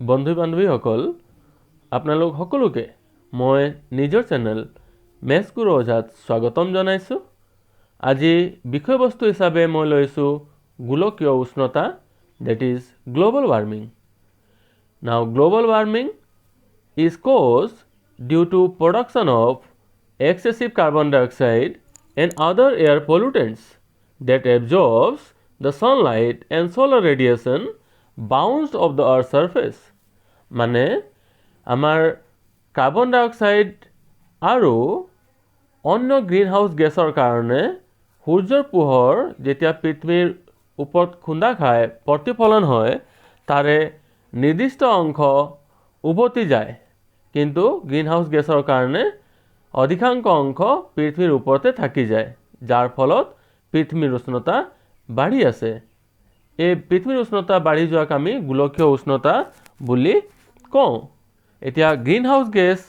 বন্ধু বান্ধৱীসকল আপোনালোক সকলোকে মই নিজৰ চেনেল মেছগুৰু অজাত স্বাগতম জনাইছোঁ। আজি বিষয়বস্তু হিচাপে মই লৈছোঁ গোলকীয় উষ্ণতা, that is global warming. Now global warming is caused due to production of excessive carbon dioxide and other air pollutants that absorbs the sunlight and solar radiation bounced off the earth's surface. মানে আমাৰ carbon ডাই oxide আৰু অন্য green house গেছৰ কাৰণে সূৰ্যৰ পোহৰ যেতিয়া পৃথিৱীৰ ওপৰত খুন্দা খায় প্ৰতিফলন হয় তাৰে নিৰ্দিষ্ট অংশ উভতি যায়, কিন্তু গ্ৰীণ হাউচ গেছৰ কাৰণে অধিকাংশ অংশ পৃথিৱীৰ ওপৰতে থাকি যায়, যাৰ ফলত পৃথিৱীৰ উষ্ণতা বাঢ়ি আছে। এই পৃথিৱীৰ উষ্ণতা বাঢ়ি যোৱাক আমি গোলকীয় উষ্ণতা বুলি কওঁ। এতিয়া গ্ৰীণ হাউচ গেছ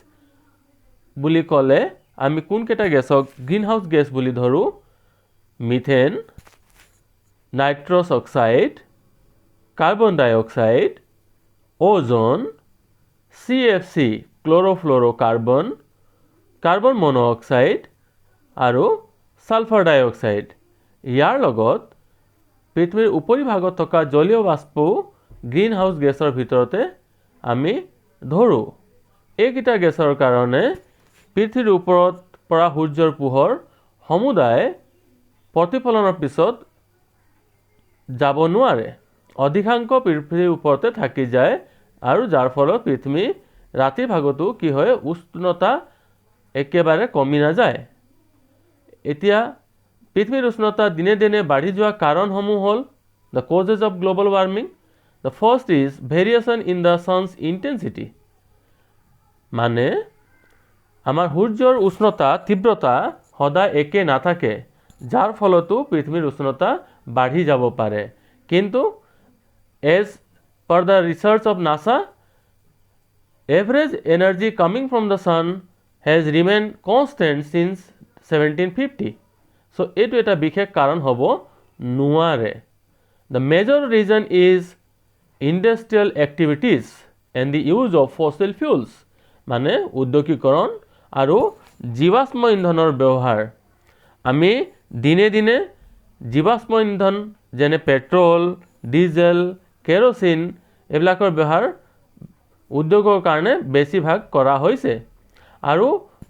বুলি ক'লে আমি কোনকেইটা গেছক গ্ৰীণ হাউচ গেছ বুলি ধৰোঁ? Methane, nitrous oxide, carbon dioxide, ozone, CFC chlorofluorocarbon, carbon monoxide আৰু ছালফাৰ ডাই অক্সাইড। ইয়াৰ লগত পৃথিৱীৰ উপৰিভাগত থকা জলীয় বাষ্পও গ্ৰীণ হাউচ গেছৰ ভিতৰতে আমি ধৰোঁ। এইকেইটা গেছৰ কাৰণে পৃথিৱীৰ ওপৰত পৰা সূৰ্যৰ পোহৰ সমুদায় প্ৰতিফলনৰ পিছত যাব নোৱাৰে, অধিকাংশ পৃথিৱীৰ ওপৰতে থাকি যায় আৰু যাৰ ফলত পৃথিৱী ৰাতিৰ ভাগতো কি হয়, উষ্ণতা একেবাৰে কমি নাযায়। এতিয়া পৃথিৱীৰ উষ্ণতা দিনে দিনে বাঢ়ি যোৱা কাৰণসমূহ হ'ল the causes of global warming. The first is variation in the sons intensity. মানে আমাৰ সূৰ্যৰ উষ্ণতা তীব্ৰতা সদায় একে নাথাকে, যাৰ ফলতো পৃথিৱীৰ উষ্ণতা বাঢ়ি যাব পাৰে। কিন্তু as per the research of NASA, average energy coming from the sun has remain constant since 1750। So' এইটো এটা বিশেষ কাৰণ হ'ব নোৱাৰে। The major reason is industrial activities and the use of fossil fuels. মানে উদ্যোগীকৰণ আৰু জীৱাশ্ম ইন্ধনৰ ব্যৱহাৰ। আমি দিনে দিনে জীৱাশ্ম ইন্ধন যেনে পেট্ৰল, ডিজেল, কেৰচিন এইবিলাকৰ ব্যৱহাৰ উদ্যোগৰ কাৰণে বেছিভাগ কৰা হৈছে, আৰু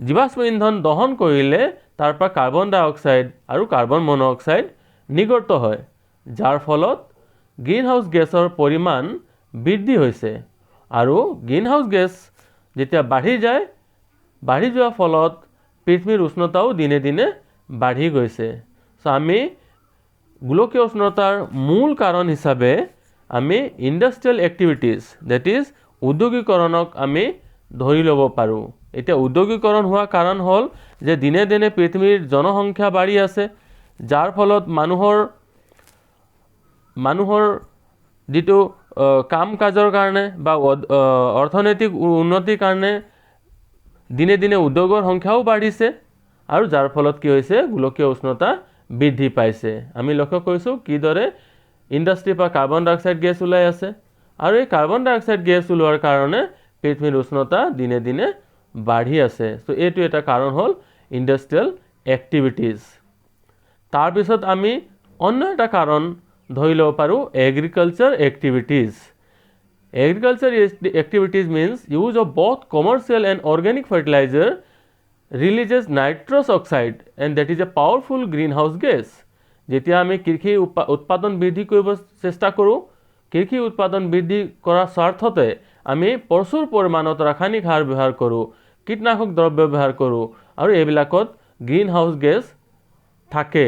জীৱাশ্ম ইন্ধন দহন কৰিলে তাৰ পৰা কাৰ্বন ডাই অক্সাইড আৰু কাৰ্বন মন'অক্সাইড নিৰ্গত হয়, যাৰ ফলত গ্ৰীণ হাউচ গেছৰ পৰিমাণ বৃদ্ধি হৈছে। আৰু গ্ৰীণ হাউচ গেছ যেতিয়া বাঢ়ি যায়, বাঢ়ি যোৱাৰ ফলত পৃথিৱীৰ উষ্ণতাও দিনে দিনে বাঢ়ি গৈছে। চ' আমি গোলকীয় উষ্ণতাৰ মূল কাৰণ হিচাপে আমি ইণ্ডাষ্ট্ৰিয়েল এক্টিভিটিজ, ডেট ইজ উদ্যোগীকৰণক আমি ধৰি ল'ব পাৰোঁ। এতিয়া উদ্যোগীকৰণ হোৱা কাৰণ হ'ল যে দিনে দিনে পৃথিৱীৰ জনসংখ্যা বাঢ়ি আছে, যাৰ ফলত মানুহৰ যিটো কাম কাজৰ কাৰণে বা অৰ্থনৈতিক উন্নতিৰ কাৰণে দিনে দিনে উদ্যোগৰ সংখ্যাও বাঢ়িছে, আৰু যাৰ ফলত কি হৈছে, গোলকীয় উষ্ণতা বৃদ্ধি পাইছে। আমি লক্ষ্য কৰিছোঁ কিদৰে ইণ্ডাষ্ট্ৰিৰ পৰা কাৰ্বন ডাই অক্সাইড গেছ ওলাই আছে, আৰু এই কাৰ্বন ডাই অক্সাইড গেছ ওলোৱাৰ কাৰণে পৃথিৱীৰ উষ্ণতা দিনে দিনে বাঢ়ি আছে। চ' এইটো এটা কাৰণ হ'ল ইণ্ডাষ্ট্ৰিয়েল এক্টিভিটিজ। তাৰপিছত আমি অন্য এটা কাৰণ ধৰি ল'ব পাৰোঁ, agriculture activities. Agriculture activities means use of both commercial and organic fertilizer releases nitrous oxide and that is a powerful greenhouse gas. যেতিয়া আমি কৃষি উৎপাদন বৃদ্ধি কৰিব চেষ্টা কৰোঁ, কৃষি উৎপাদন বৃদ্ধি কৰাৰ স্বাৰ্থতে আমি প্ৰচুৰ পৰিমাণত ৰাসায়নিক সাৰ ব্যৱহাৰ কৰোঁ, কীটনাশক দ্ৰব্য ব্যৱহাৰ কৰোঁ, আৰু এইবিলাকত গ্ৰীণ হাউচ গেছ থাকে,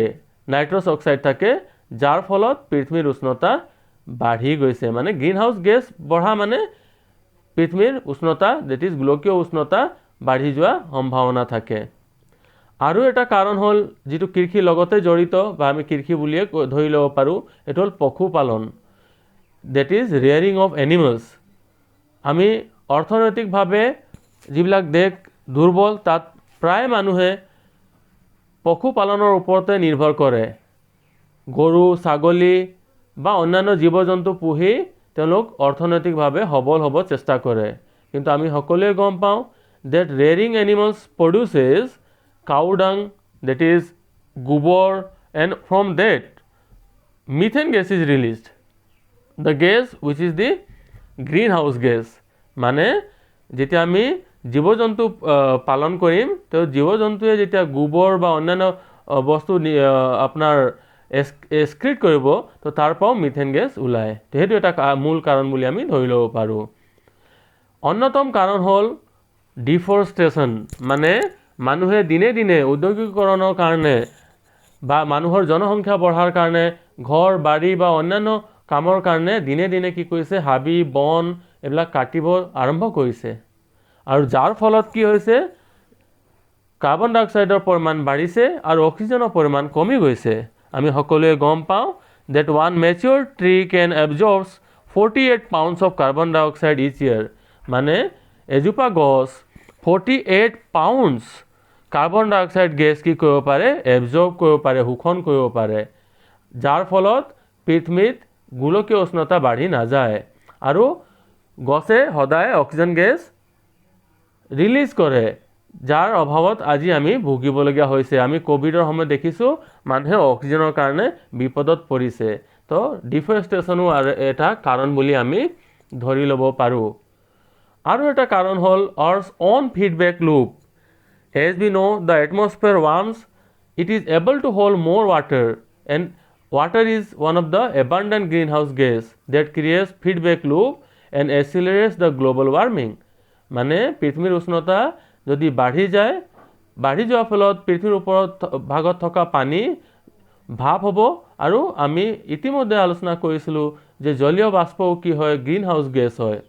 নাইট্ৰাছ অক্সাইড থাকে, যাৰ ফলত পৃথিৱীৰ উষ্ণতা বাঢ়ি গৈছে। মানে গ্ৰীণ হাউচ গেছ বঢ়া মানে পৃথিৱীৰ উষ্ণতা, ডেট ইজ গোলকীয় উষ্ণতা বাঢ়ি যোৱা সম্ভাৱনা থাকে। আৰু এটা কাৰণ হ'ল যিটো কৃষিৰ লগতে জড়িত, বা আমি কৃষি বুলিয়ে ধৰি ল'ব পাৰোঁ, এইটো হ'ল পশুপালন, ডেট ইজ ৰিয়াৰিং অফ এনিমেলছ। আমি অৰ্থনৈতিকভাৱে যিবিলাক দেশ দুৰ্বল, তাত প্ৰায় মানুহে পশুপালনৰ ওপৰতে নিৰ্ভৰ কৰে। গৰু, ছাগলী বা অন্যান্য জীৱ জন্তু পুহি তেওঁলোক অৰ্থনৈতিকভাৱে সবল হ'ব চেষ্টা কৰে কিন্তু আমি সকলোৱে গম পাওঁ that rearing animals produces cow dung, that is গোবৰ, and from that methane gas is released, the gas which is the greenhouse gas. মানে যেতিয়া আমি জীৱ জন্তু পালন কৰিম তো জীৱ জন্তুৱে যেতিয়া গোবৰ বা অন্যান্য বস্তু আপোনাৰ এক্সক্ৰিট কৰিব তো তাৰ পৰাও মিথেন গেছ ওলায় তো সেইটো এটা মূল কাৰণ বুলি আমি ধৰি ল'ব পাৰোঁ অন্যতম কাৰণ হ'ল ডিফৰেষ্টেশ্যন মানে মানুহে দিনে দিনে ঔদ্যোগিকৰণৰ কাৰণে বা মানুহৰ জনসংখ্যা বঢ়াৰ কাৰণে ঘৰ বাৰী বা অন্যান্য কামৰ কাৰণে দিনে দিনে কি কৰিছে হাবি বন এইবিলাক কাটিব আৰম্ভ কৰিছে আৰু যাৰ ফলত কি হৈছে কাৰ্বন ডাই অক্সাইডৰ পৰিমাণ বাঢ়িছে আৰু অক্সিজেনৰ পৰিমাণ কমি গৈছে আমি সকলোৱে গম পাওঁ that one mature tree can absorb 48 pounds of carbon dioxide each year মানে এজোপা গছ 48 pounds কাৰ্বন ডাই অক্সাইড গেছ কি কৰিব পাৰে এবজৰ্ব কৰিব পাৰে শোষণ কৰিব পাৰে যাৰ ফলত পৃথিৱীত গোলকীয় উষ্ণতা বাঢ়ি নাযায় আৰু গছে সদায় অক্সিজেন গেছ ৰিলিজ কৰে যাৰ অভাৱত আজি আমি ভুগিবলগীয়া হৈছে আমি কোভিডৰ সময়ত দেখিছোঁ মানুহে অক্সিজেনৰ কাৰণে বিপদত পৰিছে তো ডিফৰেষ্টেশ্যনো এটা কাৰণ বুলি আমি ধৰি ল'ব পাৰোঁ আৰু এটা কাৰণ হ'ল আৰ্থছ on feedback loop as we know the atmosphere warms it is able to hold more water and water is one of the abundant greenhouse gas that creates feedback loop and accelerates the global warming মানে পৃথিৱীৰ উষ্ণতা যদি বাঢ়ি যোৱাৰ ফলত পৃথিৱীৰ ওপৰত ভাগত থকা পানী ভাপ হ'ব আৰু আমি ইতিমধ্যে আলোচনা কৰিছিলোঁ যে জলীয় বাষ্পও কি হয় গ্ৰীণ হাউচ গেছ হয়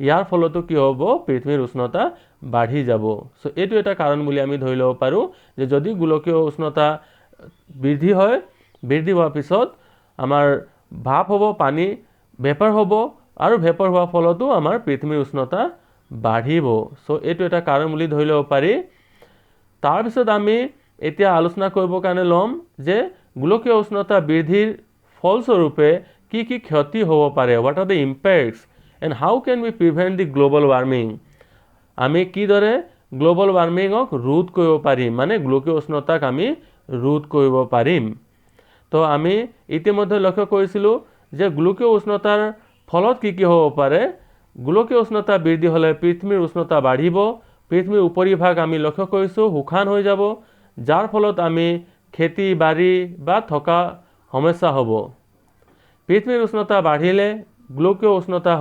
ইয়াৰ ফলতো কি হ'ব পৃথিৱীৰ উষ্ণতা বাঢ়ি যাব সো এইটো এটা কাৰণ বুলি আমি ধৰি ল'ব পাৰোঁ যে যদি গোলকীয় উষ্ণতা বৃদ্ধি হোৱাৰ পিছত আমাৰ ভাপ হ'ব পানী ভেপাৰ হ'ব আৰু ভেপাৰ হোৱাৰ ফলতো আমাৰ পৃথিৱীৰ উষ্ণতা বাঢ়িব সো এইটো এটা কাৰণ বুলি ধৰি ল'ব পাৰি তাৰপিছত আমি এতিয়া আলোচনা কৰিবৰ কাৰণে ল'ম যে গোলকীয় উষ্ণতা বৃদ্ধিৰ ফলস্বৰূপে কি কি ক্ষতি হ'ব পাৰে what are the impacts and how can we prevent the global warming আমি কিদৰে গ্লোবাল ওয়াৰ্মিংক ৰোধ কৰিব পাৰিম মানে গোলকীয় উষ্ণতাক আমি ৰোধ কৰিব পাৰিম তো আমি ইতিমধ্যে লক্ষ্য কৰিছিলোঁ যে গোলকীয় উষ্ণতাৰ ফলত কি কি হ'ব পাৰে গোলকীয় উষ্ণতা বৃদ্ধি হ'লে পৃথিৱীৰ উষ্ণতা বাঢ়িব পৃথিৱীৰ উপৰিভাগ আমি লক্ষ্য কৰিছোঁ শুকান হৈ যাব যাৰ ফলত আমি খেতি বাৰী বা থকা সমস্যা হ'ব পৃথিৱীৰ উষ্ণতা বাঢ়িলে গোলকীয় উষ্ণতা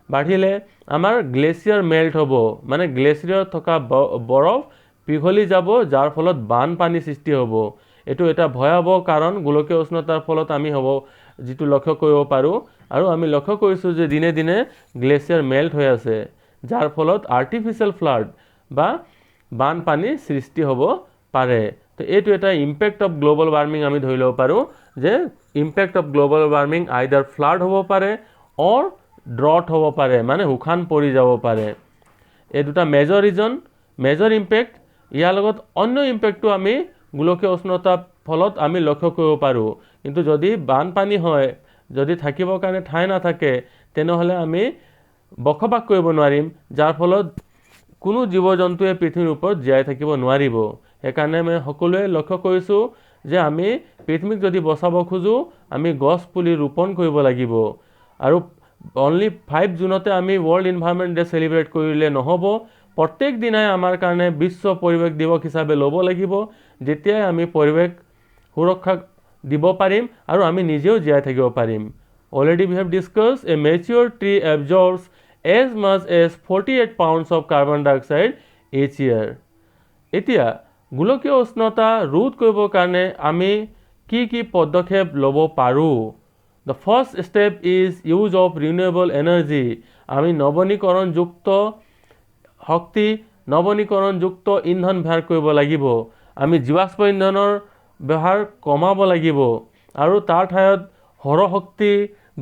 বাঢ়িলে আমাৰ গ্লেচিয়াৰ মেল্ট হ'ব মানে গ্লেচিয়াৰত থকা বৰফ পিঘলি যাব যাৰ ফলত বানপানী সৃষ্টি হ'ব এটো এটা ভয়াবহ কাৰণ গোলকীয় উষ্ণতাৰ ফলত আমি হ'ব যেটো লক্ষ্য কৰিব পাৰোঁ আৰু আমি লক্ষ্য কৰিছোঁ যে দিনে দিনে গ্লেচিয়াৰ মেল্ট হৈ আছে যাৰ ফলত আৰ্টিফিশিয়াল ফ্লাড বা বানপানী সৃষ্টি হ'ব পাৰে তো এইটো এটা ইম্প্যাক্ট অফ গ্লোবাল ওয়াৰ্মিং আমি ধৰি ল'ব পাৰোঁ যে impact of global warming either flood হ'ব পাৰে অৰ ড্ৰট হ'ব পাৰে মানে শুকান পৰি যাব পাৰে এই দুটা মেজৰ ইম্প্যাক্ট ইয়াৰ লগত অন্য ইম্প্যাক্টটো আমি গোলকীয় উষ্ণতাৰ ফলত আমি লক্ষ্য কৰিব পাৰোঁ কিন্তু যদি বানপানী হয় যদি থাকিবৰ কাৰণে ঠাই নাথাকে তেনেহলে আমি বসবাস কৰিব নোৱাৰিম যাৰ ফলত কোনো জীৱ জন্তুৱে পৃথিৱীৰ ওপৰত জীয়াই থাকিব নোৱাৰিব সেইকাৰণে আমি সকলোৱে লক্ষ্য কৰিছোঁ যে আমি পৃথিৱীক যদি বচাব খোজো আমি গছ পুলি ৰোপণ কৰিব লাগিব আৰু only 5 জুনতে আমি ওয়াৰ্ল্ড এনভায়ৰনমেন্ট ডে সেলিব্ৰেট কৰিলে নহব প্ৰত্যেক দিনাই আমাৰ কাৰণে বিশ্ব পৰিৱেশ দিৱস হিচাপে ল'ব লাগিব যেতিয়া আমি পৰিৱেশ সুৰক্ষা দিব পাৰিম আৰু আমি নিজেও জীয়াই থাকিব পাৰিম already we have discussed a mature tree absorbs as much as 48 pounds of carbon dioxide each year এতিয়া গোলকীয় উষ্ণতা ৰোধ কৰিবৰ কাৰণে আমি কি পদক্ষেপ ল'ব পাৰোঁ The first step is use of renewable energy. আমি নৱনীকৰণযুক্ত শক্তি নৱনীকৰণযুক্ত ইন্ধন ব্যৱহাৰ কৰিব লাগিব আমি জীৱাশ্ম ইন্ধনৰ ব্যৱহাৰ কমাব লাগিব আৰু তাৰ ঠাইত সৌৰ শক্তি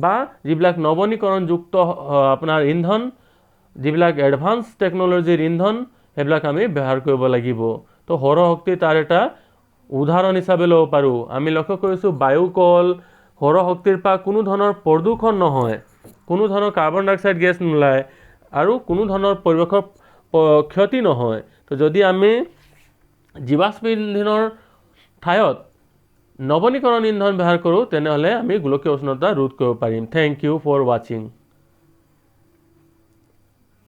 বা যিবিলাক নৱনীকৰণযুক্ত আপোনাৰ ইন্ধন যিবিলাক এডভান্স টেকনলজিৰ ইন্ধন সেইবিলাক আমি ব্যৱহাৰ কৰিব লাগিব তো সৌৰ শক্তি তাৰ এটা উদাহৰণ হিচাপে ল'ব পাৰোঁ আমি লক্ষ্য কৰিছোঁ বায়ুকল সৌৰ শক্তিৰ পৰা কোনো ধৰণৰ প্ৰদূষণ নহয় কোনো ধৰণৰ কাৰ্বন ডাই অক্সাইড গেছ নোলায় আৰু কোনো ধৰণৰ পৰিৱেশৰ ক্ষতি নহয়। তো যদি আমি জীৱাশ্ম ইন্ধনৰ ঠাইত নৱনীকৰণ ইন্ধন ব্যৱহাৰ কৰোঁ তেনেহ'লে আমি গোলকীয় উষ্ণতা ৰোধ কৰিব পাৰিম। থেংক ইউ ফৰ ৱাচিং।